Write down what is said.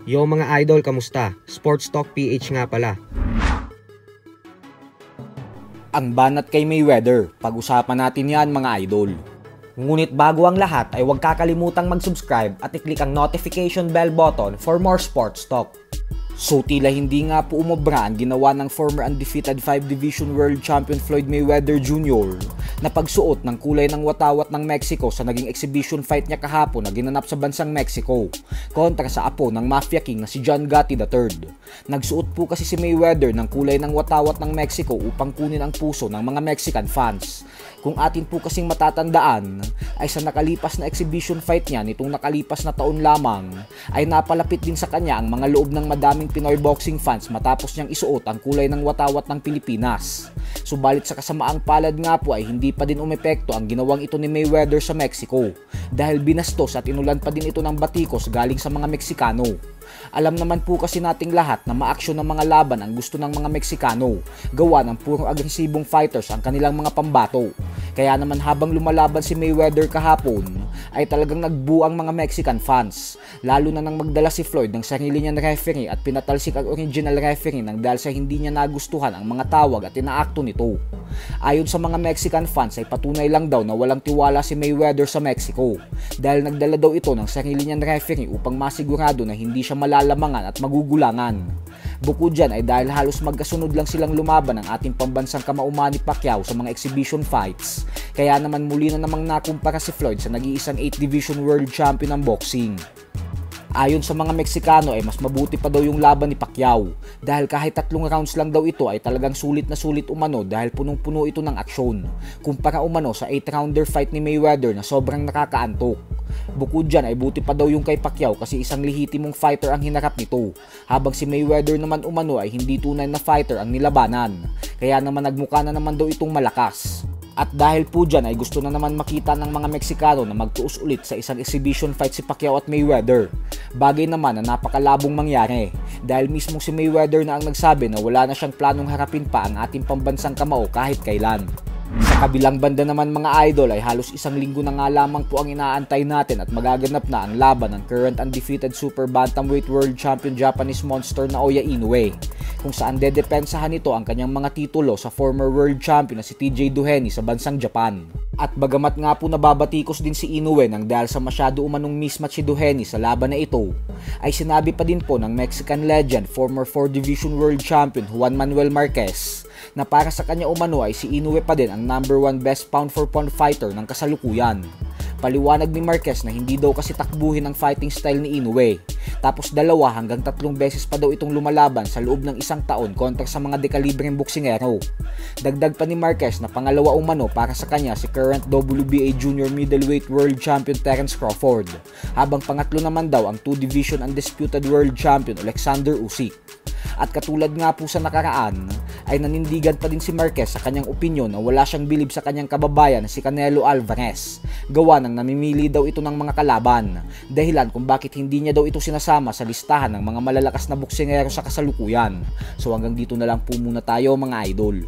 Yo mga idol, kamusta? Sports Talk PH nga pala. Ang banat kay Mayweather, pag-usapan natin yan mga idol. Ngunit bago ang lahat ay huwag kakalimutang mag-subscribe at i-click ang notification bell button for more sports talk. So tila hindi nga po umobra ang ginawa ng former undefeated 5 Division World Champion Floyd Mayweather Jr. na pagsuot ng kulay ng watawat ng Mexico sa naging exhibition fight niya kahapon na ginanap sa bansang Mexico kontra sa apo ng Mafia King na si John Gotti III. Nagsuot po kasi si Mayweather ng kulay ng watawat ng Mexico upang kunin ang puso ng mga Mexican fans. Kung atin po kasing matatandaan ay sa nakalipas na exhibition fight niya nitong nakalipas na taon lamang ay napalapit din sa kanya ang mga loob ng madaming Pinoy boxing fans matapos niyang isuot ang kulay ng watawat ng Pilipinas. Subalit sa kasamaang palad nga po ay hindi pa din umepekto ang ginawang ito ni Mayweather sa Mexico dahil binastos at inulan pa din ito ng batikos galing sa mga Meksikano. Alam naman po kasi nating lahat na maaksyon ng mga laban ang gusto ng mga Meksikano, gawa ng puro agresibong fighters ang kanilang mga pambato. Kaya naman habang lumalaban si Mayweather kahapon, ay talagang nagbuo ang mga Mexican fans, lalo na nang magdala si Floyd ng sarili niyang referee at pinatalsik ang original referee nang dahil sa hindi niya nagustuhan ang mga tawag at inaakto nito. Ayon sa mga Mexican fans ay patunay lang daw na walang tiwala si Mayweather sa Mexico dahil nagdala daw ito ng sarili niyang referee upang masigurado na hindi siya malalamangan at magugulangan. Bukod dyan ay dahil halos magkasunod lang silang lumaban ng ating pambansang kamao Manny Pacquiao sa mga exhibition fights, kaya naman muli na namang nakumpara si Floyd sa nag-iisang 8th Division World Champion ng boxing. Ayon sa mga Meksikano ay mas mabuti pa daw yung laban ni Pacquiao dahil kahit 3 rounds lang daw ito ay talagang sulit na sulit umano dahil punong-puno ito ng aksyon kumpara umano sa 8-rounder fight ni Mayweather na sobrang nakakaantok. Bukod dyan ay buti pa daw yung kay Pacquiao kasi isang lehitimong fighter ang hinarap nito, habang si Mayweather naman umano ay hindi tunay na fighter ang nilabanan, kaya naman nagmukha na naman daw itong malakas. At dahil po dyan ay gusto na naman makita ng mga Meksikano na magtuos ulit sa isang exhibition fight si Pacquiao at Mayweather. Bagay naman na napakalabong mangyari dahil mismo si Mayweather na ang nagsabi na wala na siyang planong harapin pa ang ating pambansang kamao kahit kailan. Sa kabilang banda naman mga idol ay halos isang linggo na nga lamang po ang inaantay natin at magaganap na ang laban ng current undefeated super bantamweight world champion Japanese monster Naoya Inoue, kung saan dedepensahan nito ang kanyang mga titulo sa former world champion na si TJ Duheny sa bansang Japan. At bagamat nga po nababatikos din si Inoue nang dahil sa masyado umanong mismatch si Duheny sa laban na ito, ay sinabi pa din po ng Mexican legend former 4 Division world champion Juan Manuel Marquez na para sa kanya umano ay si Inoue pa din ang #1 best pound for pound fighter ng kasalukuyan. Paliwanag ni Marquez na hindi daw kasi takbuhin ang fighting style ni Inoue, tapos 2 hanggang 3 beses pa daw itong lumalaban sa loob ng 1 taon kontra sa mga dekalibreng boksingero. Dagdag pa ni Marquez na pangalawa umano para sa kanya si current WBA Junior Middleweight World Champion Terence Crawford, habang pangatlo naman daw ang 2 Division Undisputed World Champion Alexander Usyk. At katulad nga po sa nakaraan, ay nanindigan pa din si Marquez sa kanyang opinyon na wala siyang bilib sa kanyang kababayan na si Canelo Alvarez, gawa ng namimili daw ito ng mga kalaban, dahilan kung bakit hindi niya daw ito sinasama sa listahan ng mga malalakas na boksingero sa kasalukuyan. So hanggang dito na lang po muna tayo mga idol.